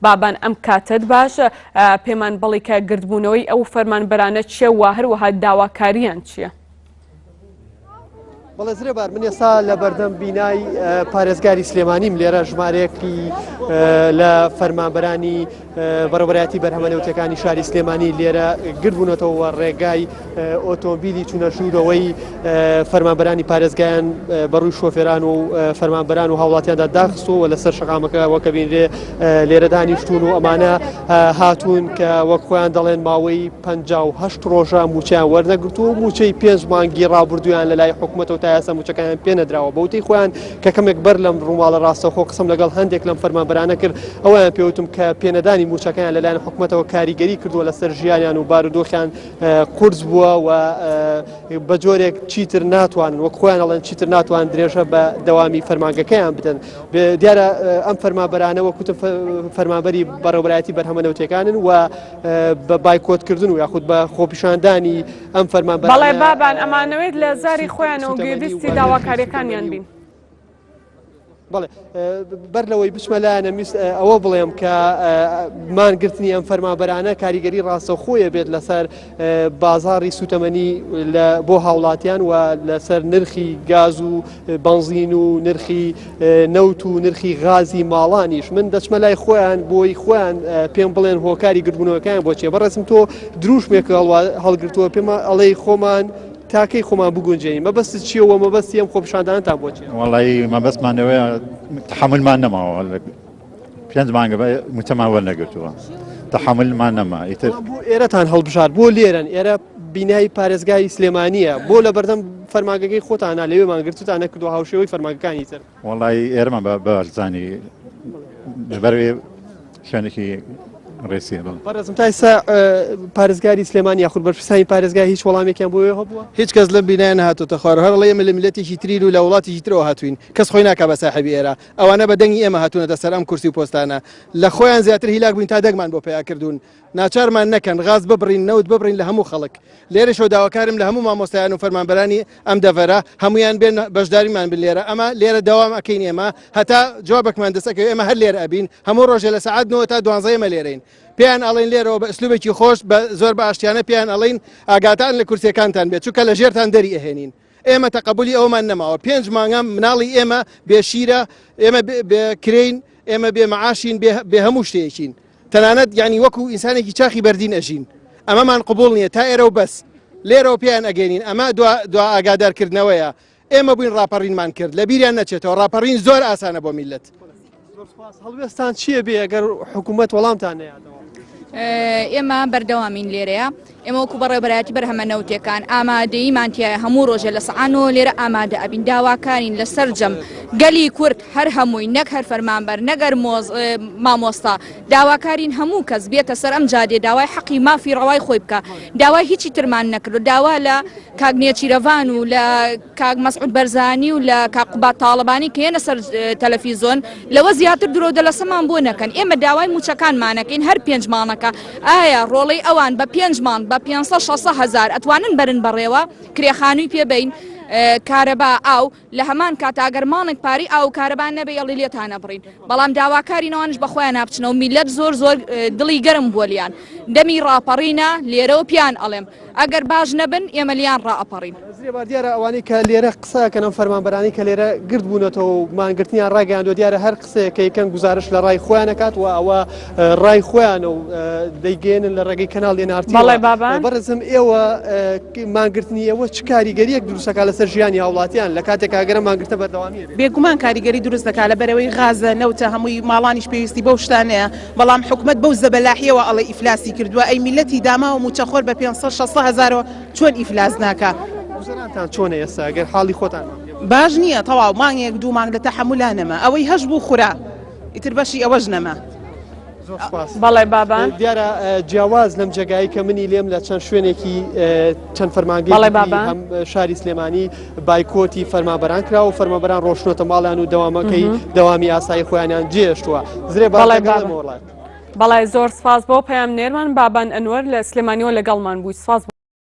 بابان ئەم کاتت باش پێمان بڵی کە گردبوونەوەی ئەو فەرمانبەرانە چییە و هەروەها داواکاریان چییە؟ بەڵێ زرێبار من ئێستا لە بەردەم بینای پارێزگاری سلێمانیم لێرە ژمارەیەکی لە فەرمانبەرانی بەڕێوەبەرایەتی بەرهەمەنەوتەکانی شاری سلێمانی لێرە گردبوونەتەوە ڕێگای ئۆتۆمبیلی چوونەژوورەوەی فەرمانبەرانی پارێزگایان بەڕووی شۆفێران و فەرمانبەران و هاوڵاتیاندا داخستووە لەسەر شەقامەکە وەکە بینرێ لێرە دانیشتون و ئەمانە هاتوون کە وەک خۆیان دەڵێن ماوەی 58 ڕۆژە موچیان وەرنەگرتووە و موچەی 5 مانگی ڕابردویان لە لای حکوومەتەوە تا ئێستا موچەکانیان پێ نەدراوە بەوتەی خۆیان کە کەمێک بەر لەم ڕووماڵە ڕاستەوخۆ قسم لەگەڵ هەندێک لەم فەرمانبەرانە کرد ئەویان پێوتم کە پێنەدانی موچەکەیان لەلایەن حکوومەتەوە کاریگەری کردووە لەسەر ژیانیان و بارودۆخیان قورس بووە و بە جۆرێک چیتر ناتوانن وەک خۆیان ئەڵێن چیتر ناتوان درێژە بە دەوامی فەرمانگەکەیان بدەن دیارە ئەم فەرمانبەرانە وەکوتە فەرمانبەری بەڕێوەبەرایەتی بەرهەمەنەوتەکانن و بە بایکۆتکردن و یاخود بە خۆپیشاندانی ئەم فەرمانبەرانە بەڵێ بابان ئەمانەوێت لە زاری خۆیانەوە گوێبیستی داواکاریەکانیان بین. بەڵێ بەر لەوەی بچمە لایەنە ئەوە بڵێم کە مانگرتنی ئەم فەرمانبەرانە کاریگەری ڕاستەوخۆیە بێت لەسەر بازاڕی سوتەمەنی بۆ هاوڵاتیان و لەسەر نرخی گاز و بەنزین و نرخی نەوت و نرخی غازی ماڵانیش من دەچمە لای خۆیان بۆی خۆیان پێم بڵێن هۆکاری گردبوونەوەکان بۆچیە بەڕێزم تۆ دروشمێک هەڵگرتووە پێم ئەڵێی خۆمان تاکەی خۆمان بگونجین مەبەست چیەوە مەبەستی ئەم خۆپیشاندانتان بۆچیە؟ وەڵی مەبەستمانەوەی تحملمان نەماوە 5 مانگە موچەمان وەرنەگرتووە تحملمان نەما ئیتر بۆ ئێرەتان هەڵبژار بۆ لێرن ئێرە بینایی پارێزگای سلێمانیە بۆ لە بەردەم فەرمانگەکەی خۆتانە لەوێ مانگرتوتان نەکردو هاوشێوەی فەرمانگەکانی تر وەڵی ئێرەمان بەزانی لەبەروێ شوێنێکی ڕێسیە بەڕێزم تا ئێستا پارێزگاری سلێمانی یاخود بەرپرسانی پارێزگای هیچ وەڵامێکیان بۆ هەبووە؟ هیچ کەس لەم بینایان هاتوتە خوار هەر ئەڵێ ئێمە لە میلەتێکی ترین و لە وڵاتێکی ترەوە هاتوین کەس خۆی ناکا بە ساحەبی ئێرە ئەوانە بە دەنگی ئێمە هاتوونەتە سەر ئەم کورسی و پۆستانە لە خۆیان زیاتر هیلاک بووین تا دەگمان بۆ پیا کردوون ناچارمان نەکەن غاز ببڕین نەوت ببڕین لە هەموو خەڵک لێرەشەوە داواکارم لە هەموو مامۆستایان و فەرمانبەرانی ئەم دەڤەرە هەمویان بێن بەشداریمان بن لێرە ئەمە لێرە داوام ئەکەین ئێمە هەتا جوابێکمان دەسەکەوێت ئێمە هەر لێرە ئەبین هەموو ڕۆژێ لە سەعات 9 تا 12 ئێمە لێرەین پێیان ئەڵێن لێرەوە بە ئەسلوبێکی خۆش بە زۆر بە ئاشتیانە پێیان ئەڵێن ئاگاتان لە کورسیەکانتان بێت چونکە لە ژێرتان دەری ئەهێنین ئێمە تەقبولی ئەومان نەماوە 5 مانگە مناڵی ئێمە بێشیرە ئێمە بێکرین ئێمە بێ مەعاشین بێ هەموو شتێکین تەنانەت یعنی وەکو ئینسانێکی چاخی بەردین ئەژین ئەمەمان قبول نییە تا ئێرە و بەس لێرەوە پێیان ئەگەینین ئەمە دو ئاگادارکردنەوەیە ئێمە بووین ڕاپەڕینمان کرد لە بیریان نەچێتەوە ڕاپەڕین زۆر ئاسانە بۆ میلەت هەڵوێستان چییە بێ ئەگەر حکوومەت وەڵامتان نەیاتەوە؟ ئێمە بەردەوامین لێرەیە ئێمە وەکو بەڕێوەبەرایەتی بەرهەمەنەوتەکان ئامادەییمانتیایە هەموو ڕۆژە لە سەعانەوە لێرە ئامادە ئەبین داواکارین لەسەر جەم گەلی کورد هەر هەمووی نەک هەر فەرمانبەر نەگەر مامۆستا داواکارین هەموو کەس بێتە سەر ئەم جادێ داوای حەقی مافی ڕەوای خۆی بکە داوای هیچی ترمان نەکرد داوا لە کاک نێچیرەڤان و لە کاک مەسعود بەرزانی و لە کاک قوبات تاڵبانی کە هێنە سەر تەلەڤیزۆن لەوە زیاتر درۆ دەلەسەمان بۆ نەکەن ئێمە داوای موچەکانمانەکەین هەر 5 مانەکە ئایا ڕۆڵەی ئەوان بە 5 مان بە 500 هزار ئەتوانن بەرن بەڕێوە کرێخانووی پێبین کارەبا ئاو لە هەمان کاتاگەرمانێک پاری ئاو کارەبان نەبێ ئەڵی لێتانە بڕین بەڵام داواکارینەوەش بەخۆیان ناپچنەوە میلەت زۆر دڵی گەرم بۆ لیان دەمی ڕاپەڕینە لێرەوە پیان ئەڵێم ئەگەر باش نەبن ئێمە لیان ڕائەپەڕین زرێبار دیارە ئەوانەی کە لێرە قسەکەن فەرمانبەرانی کە لێرە گرت بوونەتەوە و مانگرتنیان ڕاگەیاندوە دیارە هەر قسەیەکە یەکەن گزارش لە ڕای خۆیان نەکات و ئەوە ڕای خۆیانە و دەیگەێنن لە ڕێگەی کەناڵ لێنارتی بەڵێ بابان بەڕێزم ئێوە مانگرتنی ئێوە چ کاریگەریەک دروستەکە لەسەر ژیانی هاوڵاتیان لە کاتێک ئاگەرە مانگرتە بەردەوامیە بێگومان کاریگەری دروست دەکات لە بەرەوەی غازە نەوتە هەمووی ماڵانیش پێویستی بەو شتانەیە بەڵام حکومەت بەو زەبەلاحیەوە ئەڵێ ئیفلاسی کردووە ئەی میلەتی داما و موچەخۆر بە 500 هزارەوە چۆن ئیفلاس ناکە گوزەرانتان چۆنە ئێستا ئەگەر حاڵی خۆتان باش نییە تەواو مانگێک 2 مانگ لە تەحملانەمە ئەوەی هەش بوو خورا ئیتر بەشی ئەوەش نەما بەڵێ بابان دیارە جیاواز لەم جێگایی کە منی لێم لە چەند شوێنێکی چەند فەرمانگەی هەم شاری سلێمانی بایکۆتی فەرمانبەران کراوە و فەرمانبەران ڕۆشنۆتە ماڵیان و دەوامی ئاسایی خۆیانیان جێشتووە زرێ بەڵێ زۆر سپاس بۆ پەیام نێرمان بابان ئەنوەر لە سلێمانیەوە لەگەڵمان بووی سپاس